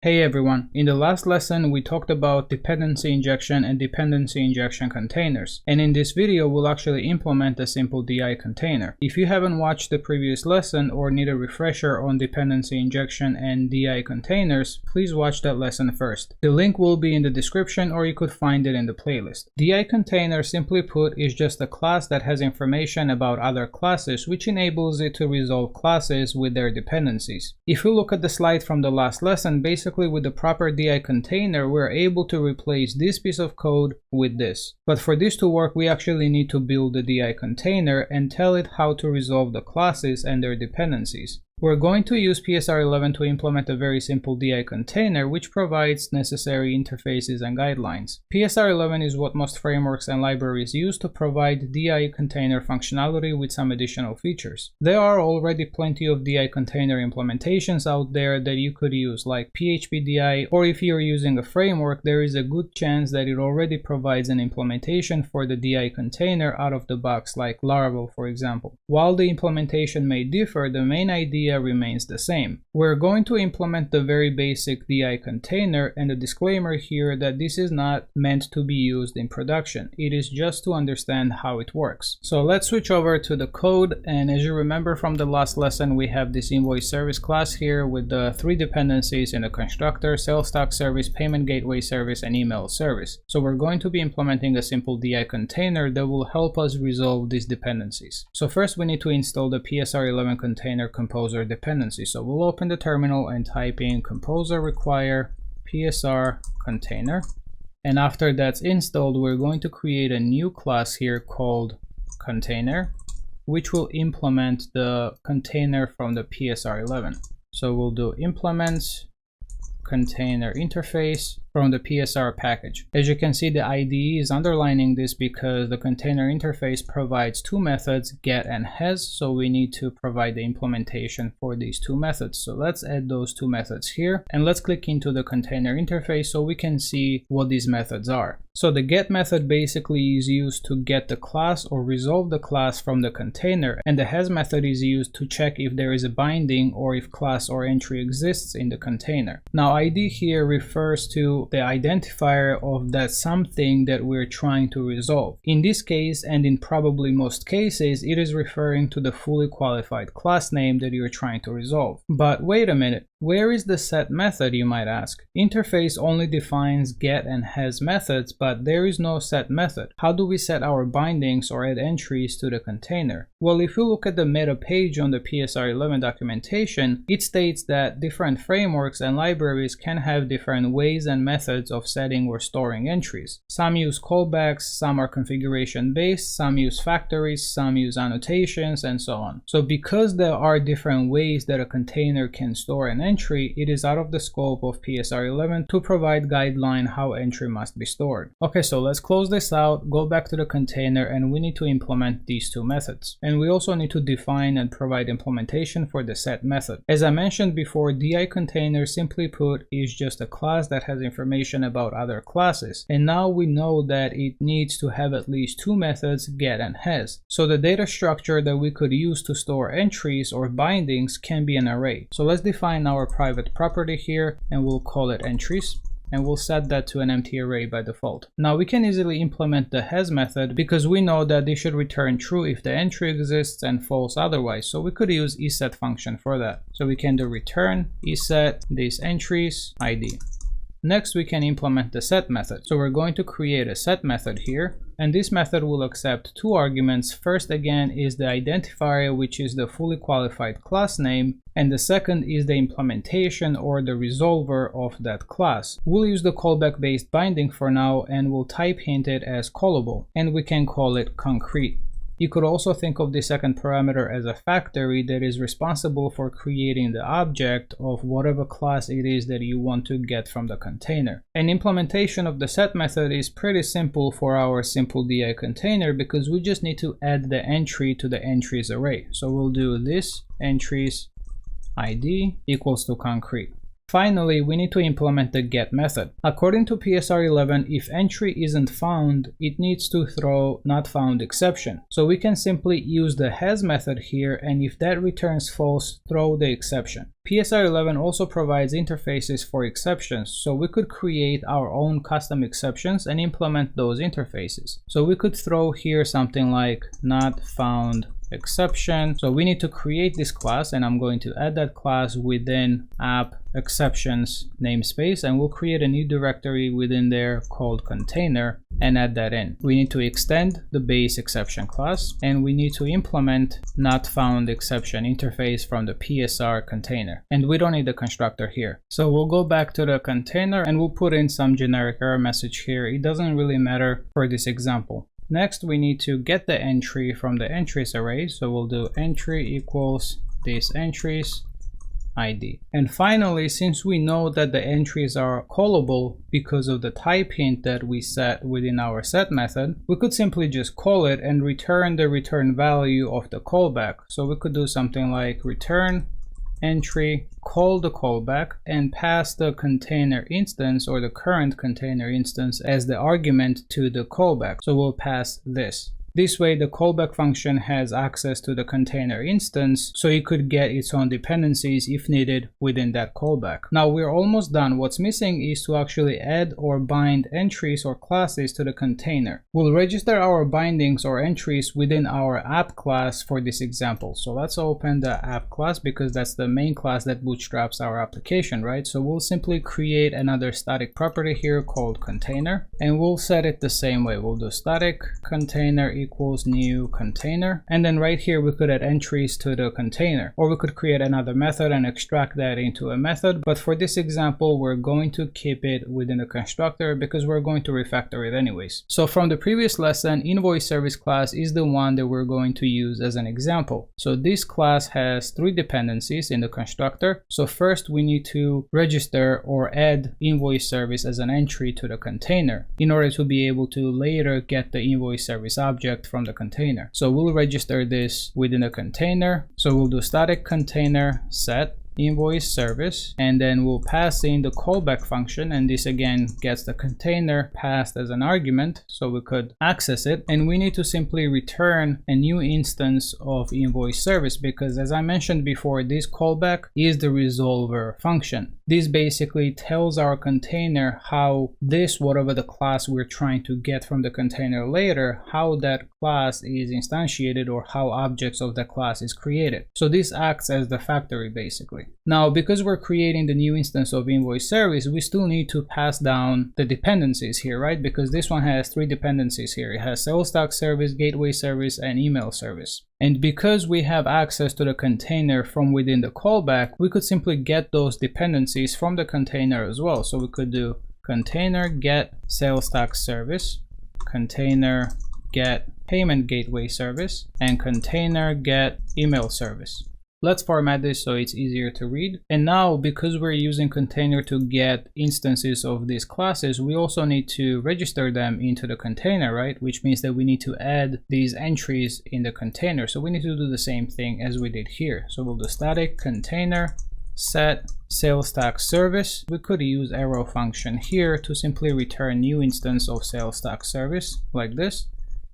Hey everyone, in the last lesson we talked about dependency injection and dependency injection containers, and in this video we'll actually implement a simple DI container. If you haven't watched the previous lesson or need a refresher on dependency injection and DI containers, please watch that lesson first. The link will be in the description or you could find it in the playlist. DI container, simply put, is just a class that has information about other classes, which enables it to resolve classes with their dependencies. If you look at the slide from the last lesson, basically with the proper DI container, we're able to replace this piece of code with this. But for this to work, we actually need to build the DI container and tell it how to resolve the classes and their dependencies. We're going to use PSR11 to implement a very simple DI container which provides necessary interfaces and guidelines. PSR11 is what most frameworks and libraries use to provide DI container functionality with some additional features. There are already plenty of DI container implementations out there that you could use, like PHP DI, or if you're using a framework, there is a good chance that it already provides an implementation for the DI container out of the box, like Laravel for example. While the implementation may differ, the main idea remains the same. We're going to implement the very basic DI container, and a disclaimer here that this is not meant to be used in production. It is just to understand how it works. So let's switch over to the code, and as you remember from the last lesson, we have this invoice service class here with the three dependencies in the constructor: sales tax service, payment gateway service, and email service. So we're going to be implementing a simple DI container that will help us resolve these dependencies. So first we need to install the PSR11 container composer dependency. So we'll open the terminal and type in composer require PSR container, and after that's installed, we're going to create a new class here called container, which will implement the container from the PSR11. So we'll do implements container interface from the PSR package. As you can see, the IDE is underlining this because the container interface provides two methods, get and has, so we need to provide the implementation for these two methods. So let's add those two methods here, and let's click into the container interface so we can see what these methods are. So the get method basically is used to get the class or resolve the class from the container, and the has method is used to check if there is a binding or if class or entry exists in the container. Now ID here refers to the identifier of that something that we're trying to resolve. In this case, and in probably most cases, it is referring to the fully qualified class name that you're trying to resolve. But wait a minute, where is the set method, you might ask? Interface only defines get and has methods, but there is no set method. How do we set our bindings or add entries to the container? Well, if you look at the meta page on the PSR11 documentation, it states that different frameworks and libraries can have different ways and methods of setting or storing entries. Some use callbacks, some are configuration based, some use factories, some use annotations, and so on. So because there are different ways that a container can store an entry, it is out of the scope of PSR11 to provide guideline how entry must be stored. Okay, so let's close this out, go back to the container, and we need to implement these two methods. And we also need to define and provide implementation for the set method. As I mentioned before, DI container, simply put, is just a class that has information about other classes. And now we know that it needs to have at least two methods, get and has. So the data structure that we could use to store entries or bindings can be an array. So let's define our private property here, and we'll call it entries, and we'll set that to an empty array by default. Now we can easily implement the has method because we know that they should return true if the entry exists and false otherwise, so we could use isEt function for that. So we can do return isEt these entries ID. Next we can implement the set method. So we're going to create a set method here, and this method will accept two arguments. First again is the identifier, which is the fully qualified class name, and the second is the implementation or the resolver of that class. We'll use the callback based binding for now, and we'll type hint it as callable, and we can call it concrete. You could also think of the second parameter as a factory that is responsible for creating the object of whatever class it is that you want to get from the container. And implementation of the set method is pretty simple for our simple DI container because we just need to add the entry to the entries array. So we'll do this entries ID equals to concrete. Finally, we need to implement the get method. According to PSR 11, if entry isn't found, it needs to throw not found exception. So we can simply use the has method here, and if that returns false, throw the exception. PSR 11 also provides interfaces for exceptions, so we could create our own custom exceptions and implement those interfaces. So we could throw here something like not found exception. So we need to create this class, and I'm going to add that class within app exceptions namespace, and we'll create a new directory within there called container and add that in. We need to extend the base exception class, and we need to implement not found exception interface from the PSR container, and we don't need the constructor here. So we'll go back to the container and we'll put in some generic error message here. It doesn't really matter for this example. Next, we need to get the entry from the entries array. So we'll do entry equals this entries ID. And finally, since we know that the entries are callable because of the type hint that we set within our set method, we could simply just call it and return the return value of the callback. So we could do something like return entry, call the callback, and pass the container instance or the current container instance as the argument to the callback. So we'll pass this. This way, the callback function has access to the container instance, so it could get its own dependencies if needed within that callback. Now we're almost done. What's missing is to actually add or bind entries or classes to the container. We'll register our bindings or entries within our app class for this example. So let's open the app class because that's the main class that bootstraps our application, right? So we'll simply create another static property here called container, and we'll set it the same way. We'll do static container equals new container, and then right here we could add entries to the container, or we could create another method and extract that into a method. But for this example, we're going to keep it within the constructor because we're going to refactor it anyways. So from the previous lesson, invoice service class is the one that we're going to use as an example. So this class has 3 dependencies in the constructor. So first we need to register or add invoice service as an entry to the container in order to be able to later get the invoice service object from the container. So we'll register this within the container. So we'll do static container set invoice service, and then we'll pass in the callback function, and this again gets the container passed as an argument so we could access it. And we need to simply return a new instance of invoice service because, as I mentioned before, this callback is the resolver function. This basically tells our container how this, whatever the class we're trying to get from the container later, how that class is instantiated or how objects of the class is created. So this acts as the factory basically. Now, because we're creating the new instance of invoice service, we still need to pass down the dependencies here, right? Because this one has 3 dependencies here. It has sales tax service, gateway service, and email service. And because we have access to the container from within the callback, we could simply get those dependencies from the container as well. So we could do container get sales tax service, container get payment gateway service, and container get email service. Let's format this so it's easier to read. And now, because we're using container to get instances of these classes, we also need to register them into the container, right? Which means that we need to add these entries in the container. So we need to do the same thing as we did here. So we'll do static container set sales tax service. We could use arrow function here to simply return new instance of sales tax service like this.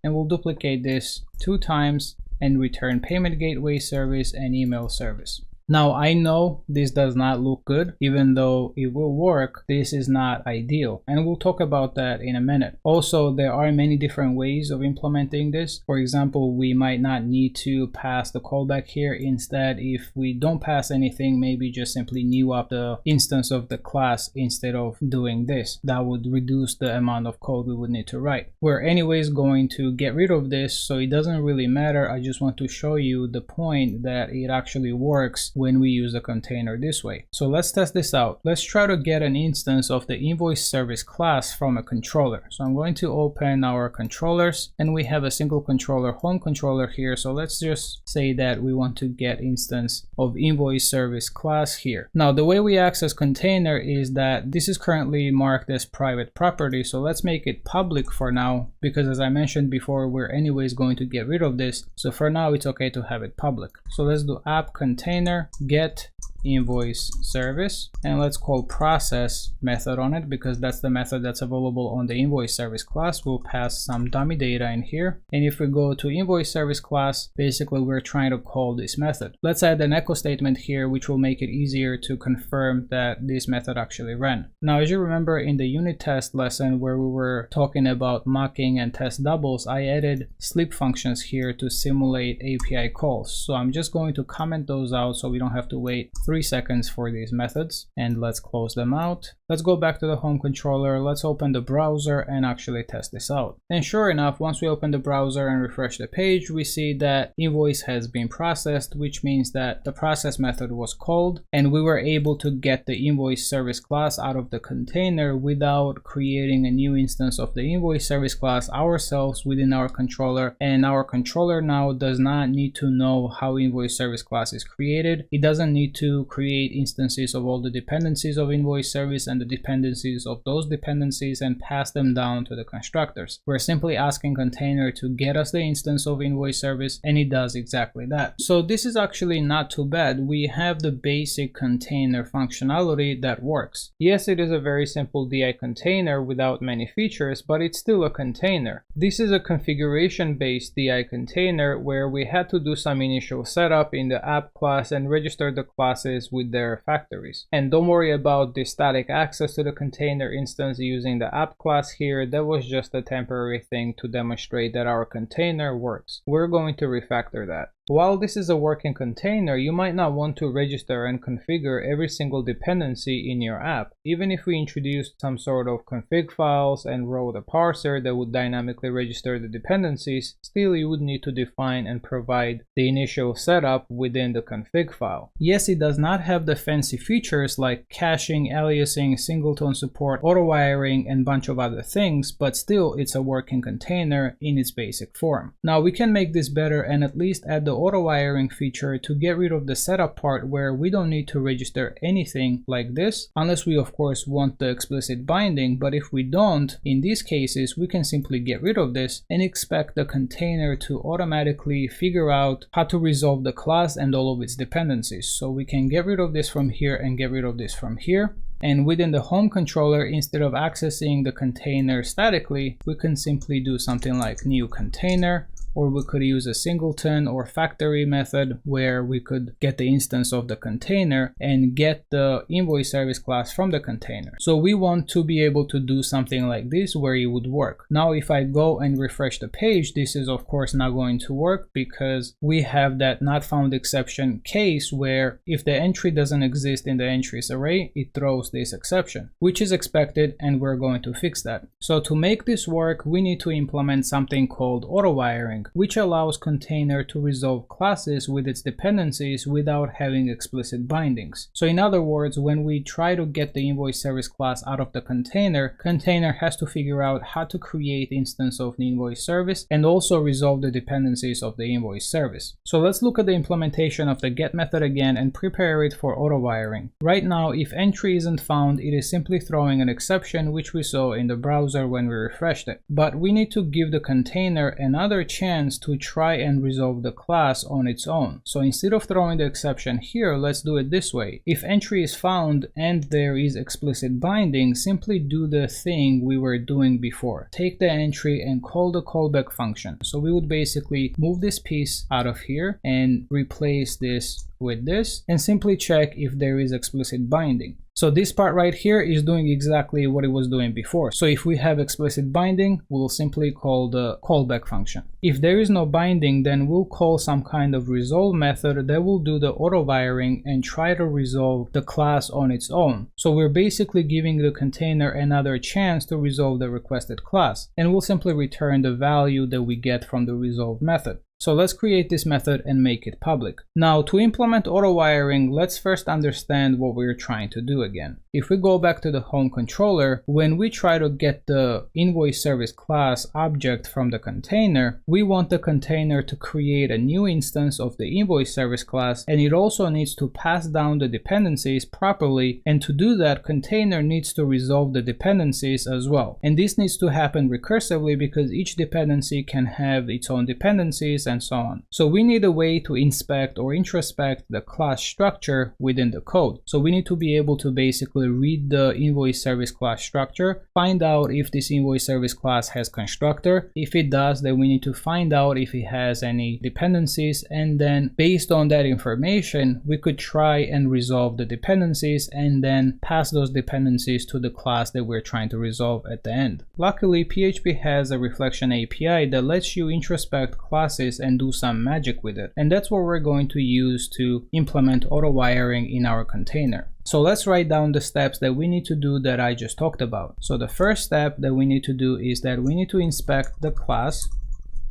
And we'll duplicate this 2 times and return payment gateway service and email service. Now, I know this does not look good, even though it will work. This is not ideal, and we'll talk about that in a minute. Also, there are many different ways of implementing this. For example, we might not need to pass the callback here. Instead, if we don't pass anything, maybe just simply new up the instance of the class instead of doing this. That would reduce the amount of code we would need to write. We're anyways going to get rid of this, so it doesn't really matter. I just want to show you the point that it actually works when we use the container this way. So let's test this out. Let's try to get an instance of the invoice service class from a controller. So I'm going to open our controllers, and we have a single controller home controller here. So let's just say that we want to get instance of invoice service class here. Now, the way we access container is that this is currently marked as private property. So let's make it public for now, because as I mentioned before, we're anyways going to get rid of this. So for now, it's okay to have it public. So let's do app container get invoice service, and let's call process method on it because that's the method that's available on the invoice service class. We'll pass some dummy data in here, and if we go to invoice service class, basically we're trying to call this method. Let's add an echo statement here which will make it easier to confirm that this method actually ran. Now, as you remember in the unit test lesson where we were talking about mocking and test doubles, I added sleep functions here to simulate API calls. So I'm just going to comment those out so we don't have to wait 3 seconds for these methods, and let's close them out. Let's go back to the home controller, let's open the browser and actually test this out. And sure enough, once we open the browser and refresh the page, we see that invoice has been processed, which means that the process method was called and we were able to get the invoice service class out of the container without creating a new instance of the invoice service class ourselves within our controller. And our controller now does not need to know how invoice service class is created. It doesn't need to create instances of all the dependencies of invoice service and the dependencies of those dependencies and pass them down to the constructors. We're simply asking container to get us the instance of invoice service, and it does exactly that. So this is actually not too bad. We have the basic container functionality that works. Yes, it is a very simple DI container without many features, but it's still a container. This is a configuration-based DI container where we had to do some initial setup in the app class and register the classes with their factories. And don't worry about the static access to the container instance using the app class here. That was just a temporary thing to demonstrate that our container works. We're going to refactor that. While this is a working container, you might not want to register and configure every single dependency in your app. Even if we introduced some sort of config files and wrote a parser that would dynamically register the dependencies, still you would need to define and provide the initial setup within the config file. Yes, it does not have the fancy features like caching, aliasing, singleton support, auto-wiring, and a bunch of other things, but still it's a working container in its basic form. Now we can make this better and at least add the auto-wiring feature to get rid of the setup part where we don't need to register anything like this, unless we of course want the explicit binding. But if we don't, in these cases we can simply get rid of this and expect the container to automatically figure out how to resolve the class and all of its dependencies. So we can get rid of this from here and get rid of this from here. And within the home controller, instead of accessing the container statically, we can simply do something like new container, or we could use a singleton or factory method where we could get the instance of the container and get the invoice service class from the container. So we want to be able to do something like this where it would work. Now if I go and refresh the page, this is of course not going to work because we have that not found exception case where if the entry doesn't exist in the entries array, it throws this exception, which is expected, and we're going to fix that. So to make this work, we need to implement something called auto-wiring, which allows container to resolve classes with its dependencies without having explicit bindings. So in other words, when we try to get the invoice service class out of the container, container has to figure out how to create instance of the invoice service and also resolve the dependencies of the invoice service. So let's look at the implementation of the get method again and prepare it for auto wiring. Right now, if entry isn't found, it is simply throwing an exception, which we saw in the browser when we refreshed it. But we need to give the container another chance to try and resolve the class on its own. So instead of throwing the exception here, let's do it this way. If entry is found and there is explicit binding, simply do the thing we were doing before. Take the entry and call the callback function. So we would basically move this piece out of here and replace this with this and simply check if there is explicit binding. So this part right here is doing exactly what it was doing before. So if we have explicit binding, we'll simply call the callback function. If there is no binding, then we'll call some kind of resolve method that will do the auto wiring and try to resolve the class on its own. So we're basically giving the container another chance to resolve the requested class, and we'll simply return the value that we get from the resolve method. So let's create this method and make it public. Now to implement auto wiring, let's first understand what we're trying to do again. If we go back to the home controller, when we try to get the invoice service class object from the container, we want the container to create a new instance of the invoice service class, and it also needs to pass down the dependencies properly, and to do that, container needs to resolve the dependencies as well. And this needs to happen recursively because each dependency can have its own dependencies and so on. So we need a way to inspect or introspect the class structure within the code. So we need to be able to basically read the invoice service class structure, find out if this invoice service class has constructor. If it does, then we need to find out if it has any dependencies, and then based on that information, we could try and resolve the dependencies and then pass those dependencies to the class that we're trying to resolve at the end. Luckily, PHP has a reflection API that lets you introspect classes and do some magic with it. And that's what we're going to use to implement auto-wiring in our container. So let's write down the steps that we need to do that I just talked about. So the first step that we need to do is that we need to inspect the class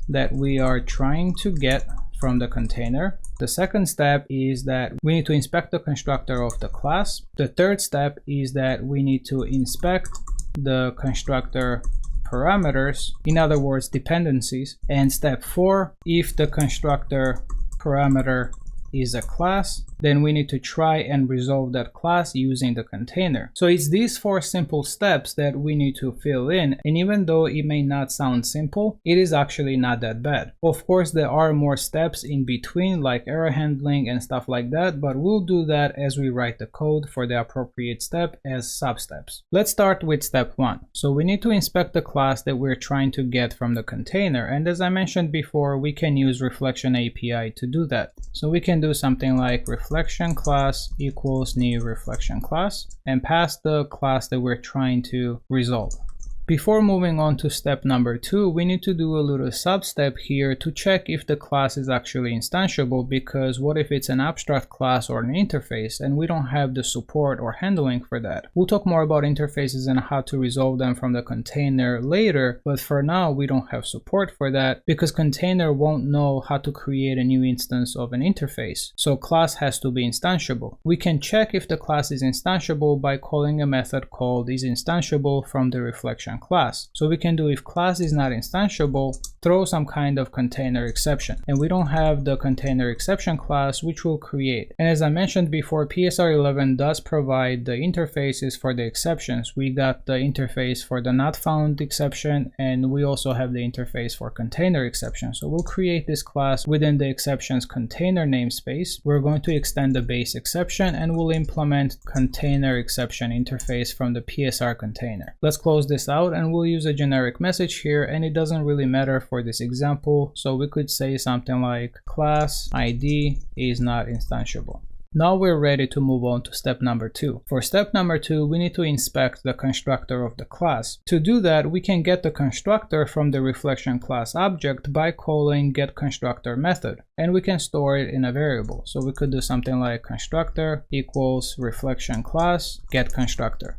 that we are trying to get from the container. The second step is that we need to inspect the constructor of the class. The third step is that we need to inspect the constructor parameters, in other words, dependencies. And step 4, if the constructor parameter is a class, then we need to try and resolve that class using the container. So it's these 4 simple steps that we need to fill in, and even though it may not sound simple, it is actually not that bad. Of course, there are more steps in between, like error handling and stuff like that, but we'll do that as we write the code for the appropriate step as sub-steps. Let's start with step 1. So we need to inspect the class that we're trying to get from the container, and as I mentioned before, we can use reflection API to do that. So we can do something like reflection class equals new reflection class and pass the class that we're trying to resolve. Before moving on to step number 2, we need to do a little sub-step here to check if the class is actually instantiable, because what if it's an abstract class or an interface and we don't have the support or handling for that. We'll talk more about interfaces and how to resolve them from the container later, but for now we don't have support for that because container won't know how to create a new instance of an interface. So class has to be instantiable. We can check if the class is instantiable by calling a method called isInstantiable from the reflection class. So we can do if class is not instantiable, throw some kind of container exception. And we don't have the container exception class, which we'll create. And as I mentioned before, PSR 11 does provide the interfaces for the exceptions. We got the interface for the not found exception, and we also have the interface for container exception. So we'll create this class within the exceptions container namespace. We're going to extend the base exception and we'll implement container exception interface from the PSR container. Let's close this out and we'll use a generic message here, and it doesn't really matter for this example, so we could say something like class ID is not instantiable. Now we're ready to move on to step number 2. For step number 2, we need to inspect the constructor of the class. To do that, we can get the constructor from the reflection class object by calling getConstructor method, and we can store it in a variable. So we could do something like constructor equals reflection class getConstructor.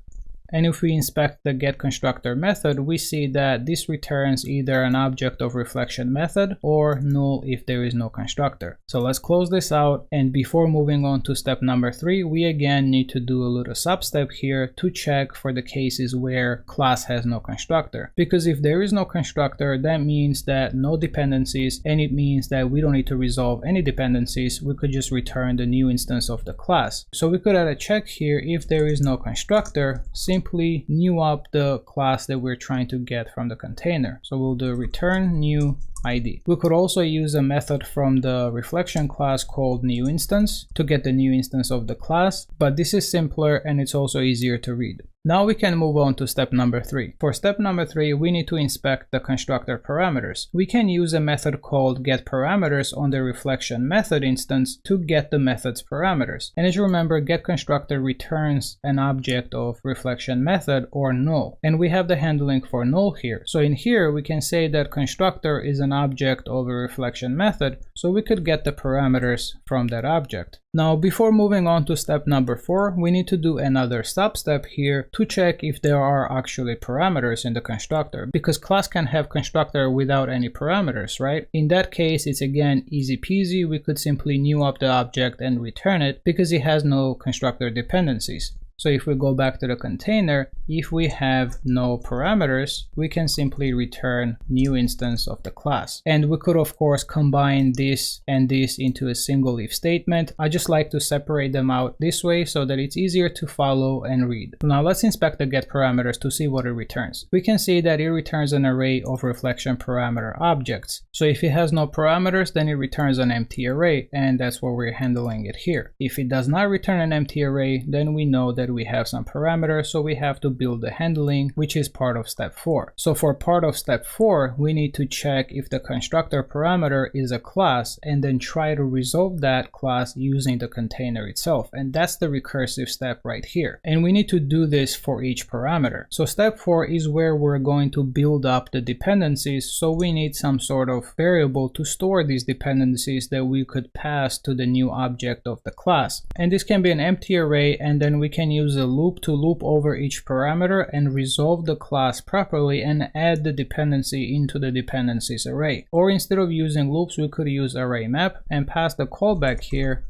And if we inspect the getConstructor method, we see that this returns either an object of reflection method or null if there is no constructor. So let's close this out, and before moving on to step number 3, we again need to do a little sub-step here to check for the cases where class has no constructor. Because if there is no constructor, that means that no dependencies, and it means that we don't need to resolve any dependencies. We could just return the new instance of the class. So we could add a check here if there is no constructor, simply new up the class that we're trying to get from the container. So we'll do return new ID. We could also use a method from the reflection class called newInstance to get the new instance of the class, but this is simpler and it's also easier to read. Now we can move on to step number 3. For step number 3, we need to inspect the constructor parameters. We can use a method called getParameters on the reflection method instance to get the method's parameters. And as you remember, getConstructor returns an object of reflection method or null. And we have the handling for null here. So in here, we can say that constructor is an object of a reflection method, so we could get the parameters from that object. Now, before moving on to step number 4, we need to do another sub-step here to check if there are actually parameters in the constructor, because class can have constructor without any parameters, right? In that case, it's again easy peasy. We could simply new up the object and return it because it has no constructor dependencies. So if we go back to the container, if we have no parameters, we can simply return new instance of the class. And we could of course combine this and this into a single if statement. I just like to separate them out this way so that it's easier to follow and read. Now let's inspect the get parameters to see what it returns. We can see that it returns an array of reflection parameter objects. So if it has no parameters, then it returns an empty array, and that's what we're handling it here. If it does not return an empty array, then we know that we have some parameters, so we have to build the handling, which is part of step 4. So for part of step 4, we need to check if the constructor parameter is a class and then try to resolve that class using the container itself. And that's the recursive step right here. And we need to do this for each parameter. So step 4 is where we're going to build up the dependencies. So we need some sort of variable to store these dependencies that we could pass to the new object of the class. And this can be an empty array, and then we can use a loop to loop over each parameter and resolve the class properly and add the dependency into the dependencies array. Or instead of using loops, we could use array map and pass the callback here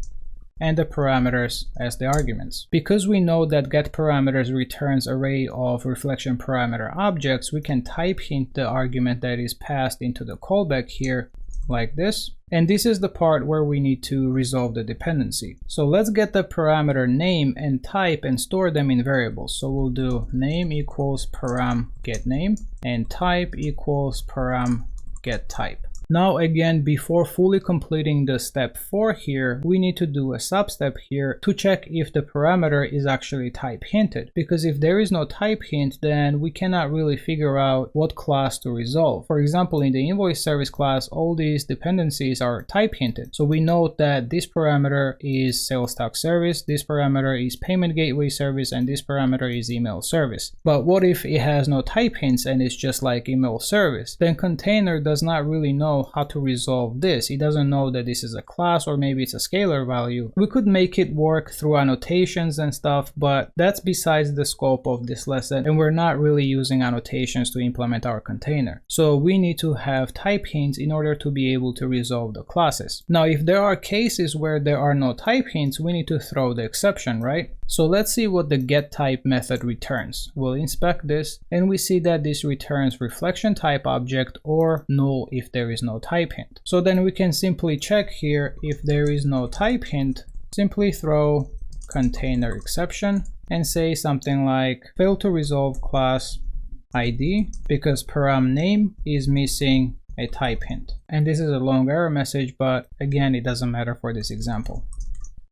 and the parameters as the arguments. Because we know that get parameters returns array of reflection parameter objects, we can type hint the argument that is passed into the callback here like this. And this is the part where we need to resolve the dependency. So let's get the parameter name and type and store them in variables. So we'll do name equals param get name and type equals param get type. Now again, before fully completing the step 4 here, we need to do a sub-step here to check if the parameter is actually type hinted. Because if there is no type hint, then we cannot really figure out what class to resolve. For example, in the invoice service class, all these dependencies are type hinted. So we note that this parameter is sales tax service, this parameter is payment gateway service, and this parameter is email service. But what if it has no type hints and it's just like email service? Then container does not really know how to resolve this. It doesn't know that this is a class, or maybe it's a scalar value. We could make it work through annotations and stuff, but that's besides the scope of this lesson, and we're not really using annotations to implement our container. So we need to have type hints in order to be able to resolve the classes. Now, if there are cases where there are no type hints, we need to throw the exception, right? So let's see what the getType method returns. We'll inspect this, and we see that this returns reflection type object or null if there is no type hint. So then we can simply check here if there is no type hint, simply throw container exception and say something like fail to resolve class ID because param name is missing a type hint. And this is a long error message, but again, it doesn't matter for this example.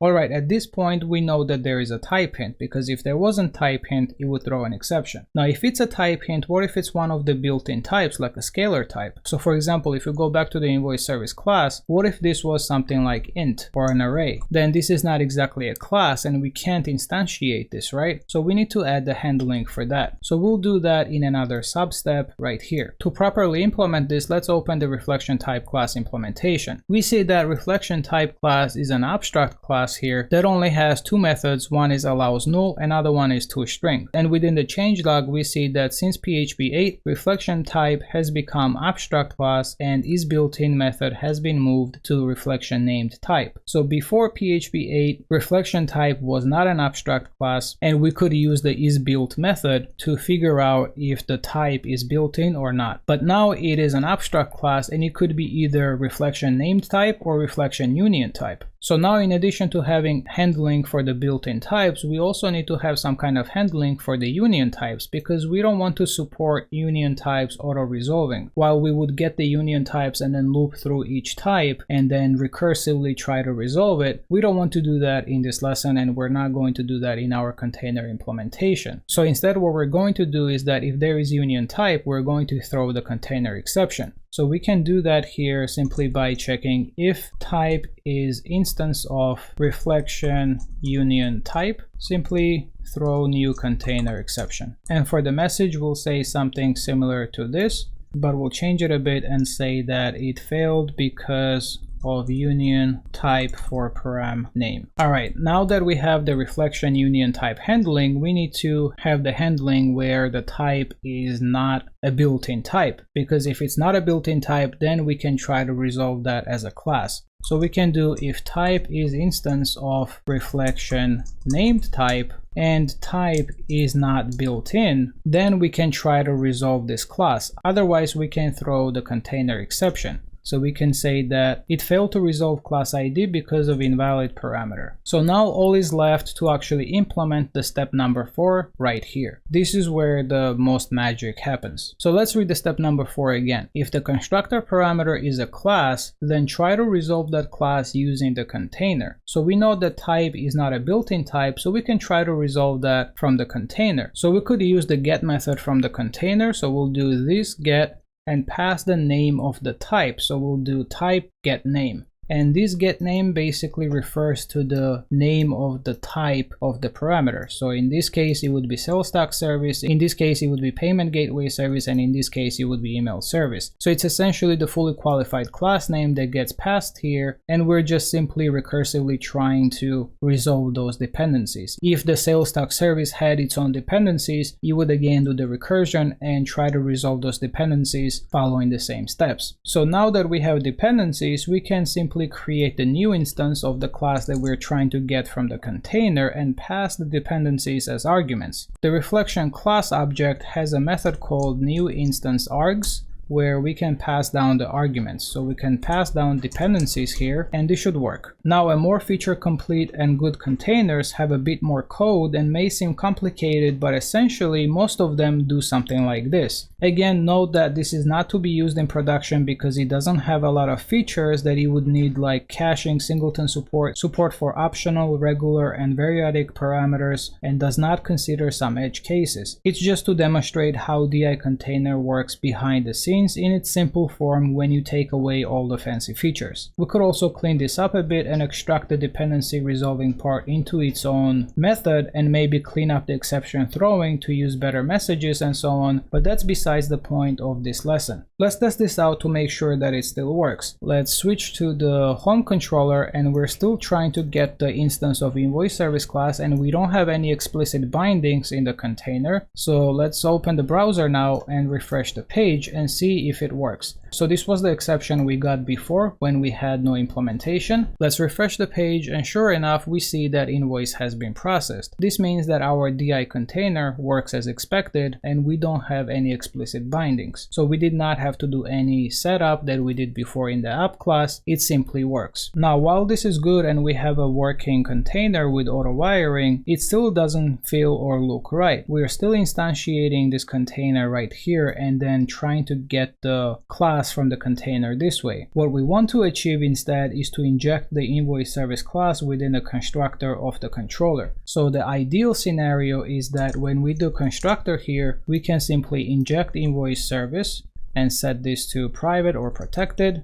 Alright, at this point we know that there is a type hint, because if there wasn't type hint, it would throw an exception. Now if it's a type hint, what if it's one of the built-in types like a scalar type? So for example, if you go back to the invoice service class, what if this was something like int or an array? Then this is not exactly a class and we can't instantiate this, right? So we need to add the handling for that. So we'll do that in another sub-step right here. To properly implement this, let's open the reflection type class implementation. We see that reflection type class is an abstract class here that only has two methods. One is allows null, another one is toString. And within the changelog, we see that since PHP 8, reflection type has become abstract class and isBuiltIn method has been moved to reflection named type. So before PHP 8, reflection type was not an abstract class, and we could use the isBuilt method to figure out if the type is built in or not. But now it is an abstract class, and it could be either reflection named type or reflection union type. So now, in addition to having handling for the built-in types, we also need to have some kind of handling for the union types, because we don't want to support union types auto-resolving. While we would get the union types and then loop through each type and then recursively try to resolve it, we don't want to do that in this lesson, and we're not going to do that in our container implementation. So instead, what we're going to do is that if there is union type, we're going to throw the container exception. So we can do that here simply by checking if type is instance of reflection union type, simply throw new container exception. And for the message, we'll say something similar to this, but we'll change it a bit and say that it failed because of union type for param name. Alright, now that we have the reflection union type handling, we need to have the handling where the type is not a built-in type, because if it's not a built-in type, then we can try to resolve that as a class. So we can do if type is instance of reflection named type, and type is not built in, then we can try to resolve this class. Otherwise, we can throw the container exception. So we can say that it failed to resolve class ID because of invalid parameter. So now all is left to actually implement the step number 4 right here. This is where the most magic happens. So let's read the step number 4 again. If the constructor parameter is a class, then try to resolve that class using the container. So we know that type is not a built-in type, so we can try to resolve that from the container. So we could use the get method from the container. So we'll do this get and pass the name of the type. So we'll do type get name. And this get name basically refers to the name of the type of the parameter. So in this case, it would be sales tax service. In this case, it would be payment gateway service. And in this case, it would be email service. So it's essentially the fully qualified class name that gets passed here. And we're just simply recursively trying to resolve those dependencies. If the sales tax service had its own dependencies, you would again do the recursion and try to resolve those dependencies following the same steps. So now that we have dependencies, we can simply create the new instance of the class that we're trying to get from the container and pass the dependencies as arguments. The reflection class object has a method called new instance args, where we can pass down the arguments. So we can pass down dependencies here, and this should work. Now, a more feature complete and good containers have a bit more code and may seem complicated, but essentially most of them do something like this. Again, note that this is not to be used in production because it doesn't have a lot of features that you would need, like caching, singleton support for optional, regular, and periodic parameters, and does not consider some edge cases. It's just to demonstrate how DI container works behind the scenes in its simple form when you take away all the fancy features. We could also clean this up a bit and extract the dependency resolving part into its own method and maybe clean up the exception throwing to use better messages and so on, but that's besides the point of this lesson. Let's test this out to make sure that it still works. Let's switch to the home controller, and we're still trying to get the instance of invoice service class, and we don't have any explicit bindings in the container. So let's open the browser now and refresh the page and see if it works. So this was the exception we got before when we had no implementation. Let's refresh the page, and sure enough, we see that invoice has been processed. This means that our DI container works as expected and we don't have any explicit bindings. So we did not have to do any setup that we did before in the app class. It simply works. Now, while this is good and we have a working container with Autowiring, it still doesn't feel or look right. We're still instantiating this container right here and then trying to get the class from the container this way. What we want to achieve instead is to inject the invoice service class within the constructor of the controller. So the ideal scenario is that when we do constructor here, we can simply inject invoice service and set this to private or protected,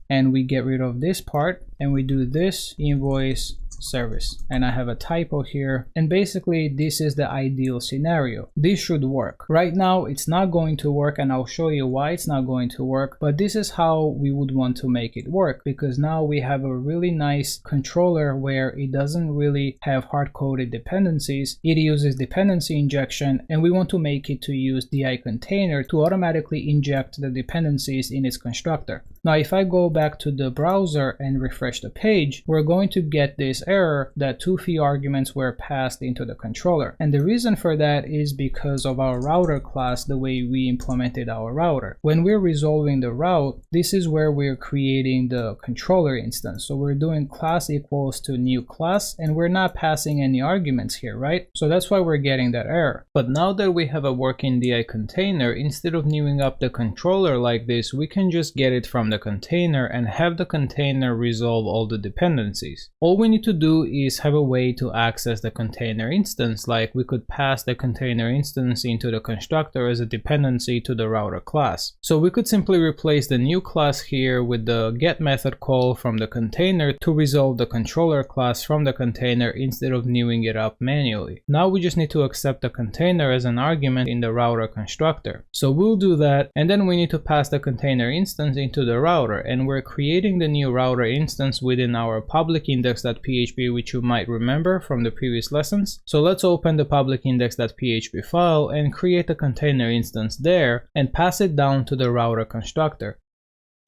and we get rid of this part and we do this invoice service, and I have a typo here, and basically this is the ideal scenario. This should work. Right now it's not going to work, and I'll show you why it's not going to work, but this is how we would want to make it work, because now we have a really nice controller where it doesn't really have hard-coded dependencies. It uses dependency injection, and we want to make it to use DI container to automatically inject the dependencies in its constructor. Now if I go back to the browser and refresh the page, we're going to get this error that too few arguments were passed into the controller. And the reason for that is because of our router class, the way we implemented our router. When we're resolving the route, this is where we're creating the controller instance. So we're doing class equals to new class, and we're not passing any arguments here, right? So that's why we're getting that error. But now that we have a working DI container, instead of newing up the controller like this, we can just get it from the container and have the container resolve all the dependencies. All we need to do is have a way to access the container instance, like we could pass the container instance into the constructor as a dependency to the router class. So we could simply replace the new class here with the get method call from the container to resolve the controller class from the container instead of newing it up manually. Now we just need to accept the container as an argument in the router constructor. So we'll do that, and then we need to pass the container instance into the router, and we're creating the new router instance within our public index.php, which you might remember from the previous lessons. So let's open the public index.php file and create a container instance there and pass it down to the router constructor.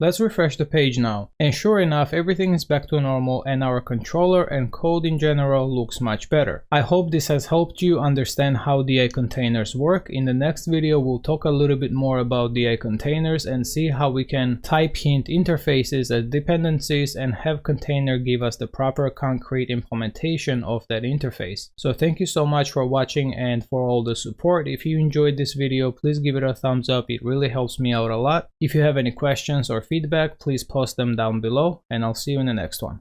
Let's refresh the page now. And sure enough, everything is back to normal and our controller and code in general looks much better. I hope this has helped you understand how DI containers work. In the next video, we'll talk a little bit more about DI containers and see how we can type hint interfaces as dependencies and have container give us the proper concrete implementation of that interface. So thank you so much for watching and for all the support. If you enjoyed this video, please give it a thumbs up. It really helps me out a lot. If you have any questions or feedback, please post them down below, and I'll see you in the next one.